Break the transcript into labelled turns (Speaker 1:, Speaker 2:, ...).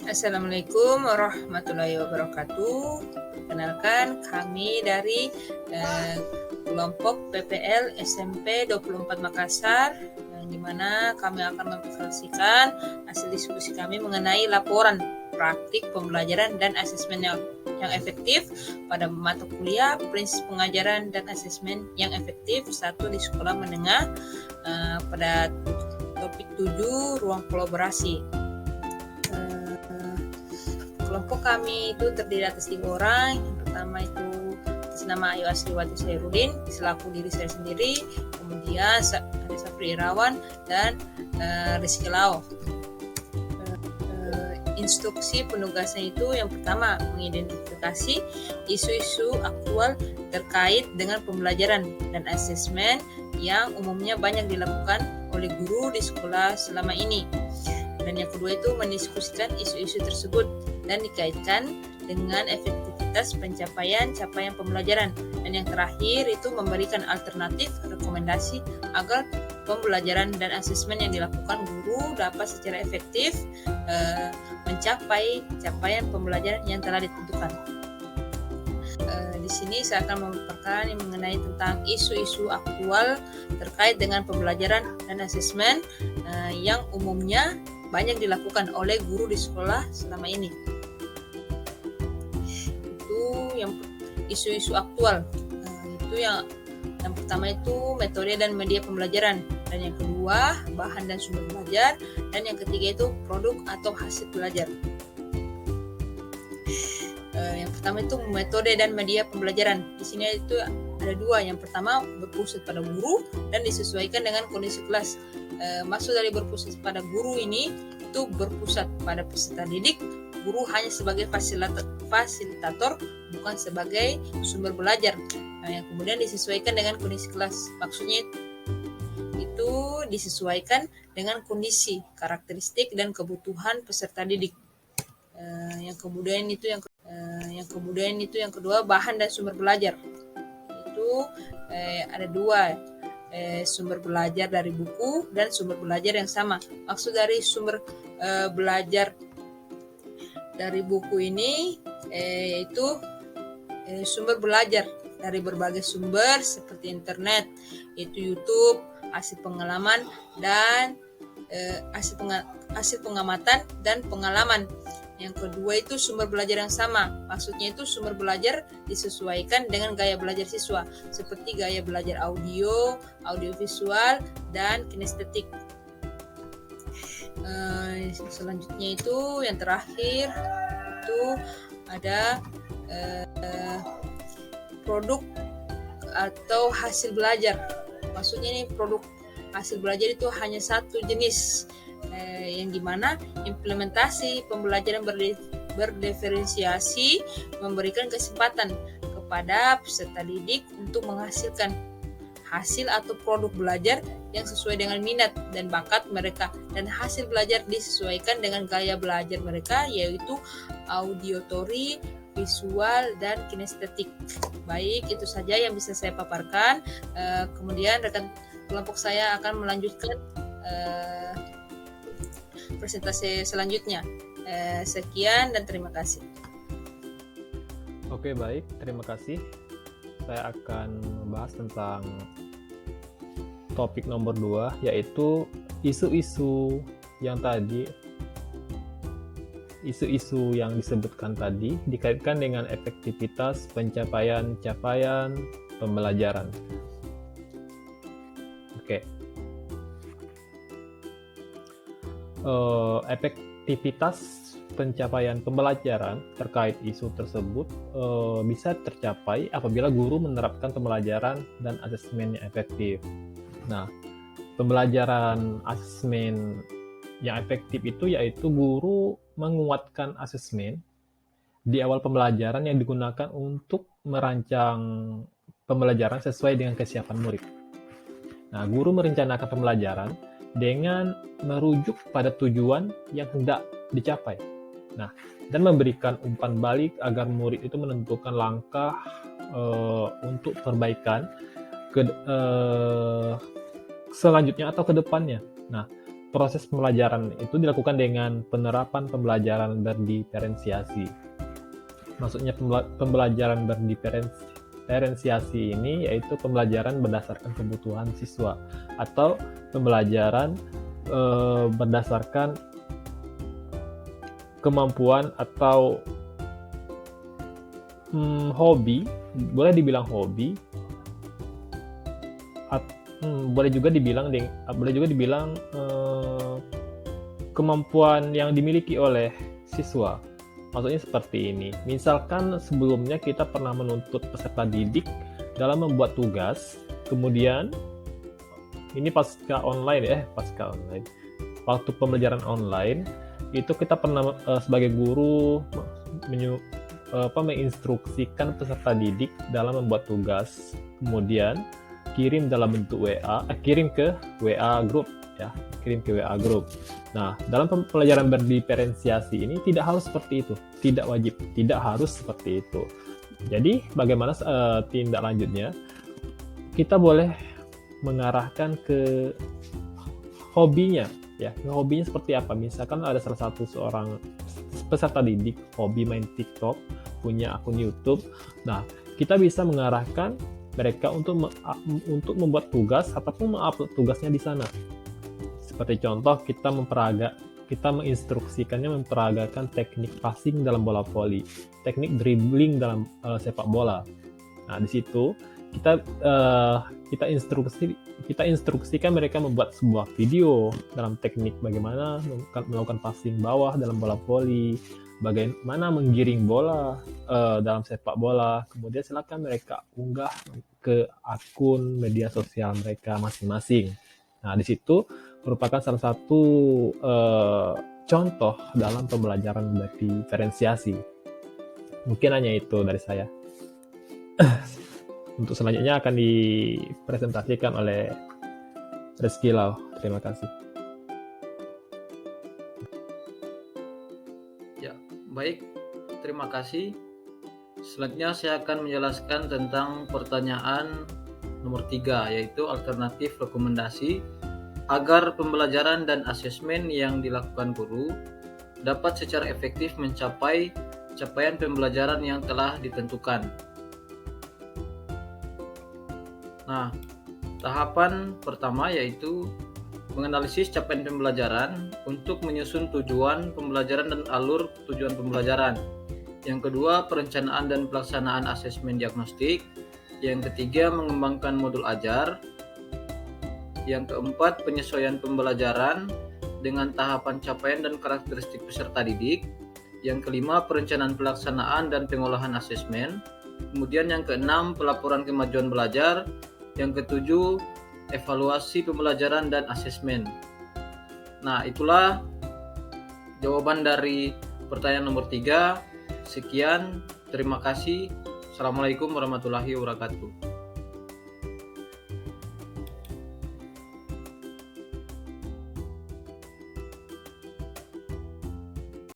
Speaker 1: Assalamualaikum warahmatullahi wabarakatuh. Perkenalkan, kami dari kelompok PPL SMP 24 Makassar, di mana kami akan mempresentasikan hasil diskusi kami mengenai laporan praktik pembelajaran dan asesmen yang efektif pada mata kuliah prinsip pengajaran dan asesmen yang efektif 1 di sekolah menengah, pada topik 7 ruang kolaborasi. Kelompok kami itu terdiri atas 3 orang. Yang pertama itu atas nama Ayu Asriwati Sairudin selaku diri saya sendiri, kemudian ada Safri Irawan dan Rizky Lau. Instruksi penugasan itu yang pertama mengidentifikasi isu-isu aktual terkait dengan pembelajaran dan asesmen yang umumnya banyak dilakukan oleh guru di sekolah selama ini. Dan yang kedua itu mendiskusikan isu-isu tersebut dan dikaitkan dengan efektivitas pencapaian pembelajaran. Dan yang terakhir itu memberikan alternatif rekomendasi agar pembelajaran dan asesmen yang dilakukan guru dapat secara efektif mencapai capaian pembelajaran yang telah ditentukan. Di sini saya akan memaparkan mengenai tentang isu-isu aktual terkait dengan pembelajaran dan asesmen yang umumnya banyak dilakukan oleh guru di sekolah selama ini. Itu yang isu-isu aktual. Itu yang pertama itu metode dan media pembelajaran, dan yang kedua bahan dan sumber belajar, dan yang ketiga itu produk atau hasil belajar. Yang pertama itu metode dan media pembelajaran. Di sini itu ada 2. Yang pertama berpusat pada guru dan disesuaikan dengan kondisi kelas. Maksud dari berpusat pada guru ini itu berpusat pada peserta didik. Guru hanya sebagai fasilitator, bukan sebagai sumber belajar. Yang kemudian disesuaikan dengan kondisi kelas. Maksudnya itu disesuaikan dengan kondisi, karakteristik dan kebutuhan peserta didik. Yang kemudian itu yang kedua bahan dan sumber belajar. Itu ada 2. Sumber belajar dari buku dan sumber belajar yang sama. Maksud dari sumber belajar dari buku ini itu sumber belajar dari berbagai sumber seperti internet, itu YouTube, hasil pengalaman dan hasil pengamatan dan pengalaman. Yang kedua itu sumber belajar yang sama. Maksudnya itu sumber belajar disesuaikan dengan gaya belajar siswa, seperti gaya belajar audio visual, dan kinestetik. Selanjutnya itu yang terakhir itu ada produk atau hasil belajar. Maksudnya ini produk hasil belajar itu hanya satu jenis, yang dimana implementasi pembelajaran berdiferensiasi memberikan kesempatan kepada peserta didik untuk menghasilkan hasil atau produk belajar yang sesuai dengan minat dan bakat mereka, dan hasil belajar disesuaikan dengan gaya belajar mereka, yaitu auditory, visual, dan kinestetik. Baik, itu saja yang bisa saya paparkan. Kemudian rekan kelompok saya akan melanjutkan presentasi selanjutnya. Sekian dan terima kasih.
Speaker 2: Oke, baik, terima kasih. Saya akan membahas tentang topik nomor 2, yaitu isu-isu yang disebutkan tadi dikaitkan dengan efektivitas pencapaian pembelajaran. Oke. Efektivitas pencapaian pembelajaran terkait isu tersebut bisa tercapai apabila guru menerapkan pembelajaran dan asesmen yang efektif. Nah, pembelajaran asesmen yang efektif itu yaitu guru menguatkan asesmen di awal pembelajaran yang digunakan untuk merancang pembelajaran sesuai dengan kesiapan murid. Nah, guru merencanakan pembelajaran dengan merujuk pada tujuan yang hendak dicapai. Nah, dan memberikan umpan balik agar murid itu menentukan langkah untuk perbaikan selanjutnya atau ke depannya. Nah, proses pembelajaran itu dilakukan dengan penerapan pembelajaran berdiferensiasi. Maksudnya pembelajaran berdiferensiasi ini yaitu pembelajaran berdasarkan kebutuhan siswa atau pembelajaran berdasarkan kemampuan atau hobi, boleh dibilang hobi, boleh juga dibilang kemampuan yang dimiliki oleh siswa. Maksudnya seperti ini. Misalkan sebelumnya kita pernah menuntut peserta didik dalam membuat tugas, kemudian ini pasca online. Waktu pembelajaran online itu kita pernah sebagai guru menginstruksikan peserta didik dalam membuat tugas, kemudian kirim dalam bentuk kirim ke WA group. Nah, dalam pembelajaran berdiferensiasi ini tidak harus seperti itu, tidak wajib, tidak harus seperti itu. Jadi, bagaimana tindak lanjutnya? Kita boleh mengarahkan ke hobinya, ya. Hobinya seperti apa? Misalkan ada salah satu seorang peserta didik hobi main TikTok, punya akun YouTube. Nah, kita bisa mengarahkan mereka untuk membuat tugas ataupun mengupload tugasnya di sana. Seperti contoh, kita menginstruksikannya memperagakan teknik passing dalam bola voli, teknik dribbling dalam sepak bola. Nah, di situ kita instruksikan mereka membuat sebuah video dalam teknik bagaimana melakukan passing bawah dalam bola voli, bagaimana menggiring bola dalam sepak bola. Kemudian silakan mereka unggah ke akun media sosial mereka masing-masing. Nah, di situ merupakan salah satu contoh dalam pembelajaran berdiferensiasi. Mungkin hanya itu dari saya. Untuk selanjutnya akan dipresentasikan oleh Rizky Lau. Terima kasih.
Speaker 3: Ya, baik. Terima kasih. Selanjutnya saya akan menjelaskan tentang pertanyaan nomor 3, yaitu alternatif rekomendasi agar pembelajaran dan asesmen yang dilakukan guru dapat secara efektif mencapai capaian pembelajaran yang telah ditentukan. Nah, tahapan pertama yaitu menganalisis capaian pembelajaran untuk menyusun tujuan pembelajaran dan alur tujuan pembelajaran. Yang kedua, perencanaan dan pelaksanaan asesmen diagnostik. Yang ketiga, mengembangkan modul ajar. Yang keempat, penyesuaian pembelajaran dengan tahapan capaian dan karakteristik peserta didik. Yang kelima, perencanaan pelaksanaan dan pengolahan asesmen. Kemudian yang keenam, pelaporan kemajuan belajar. Yang ketujuh, evaluasi pembelajaran dan asesmen. Nah, itulah jawaban dari pertanyaan nomor 3. Sekian, terima kasih. Assalamualaikum warahmatullahi wabarakatuh.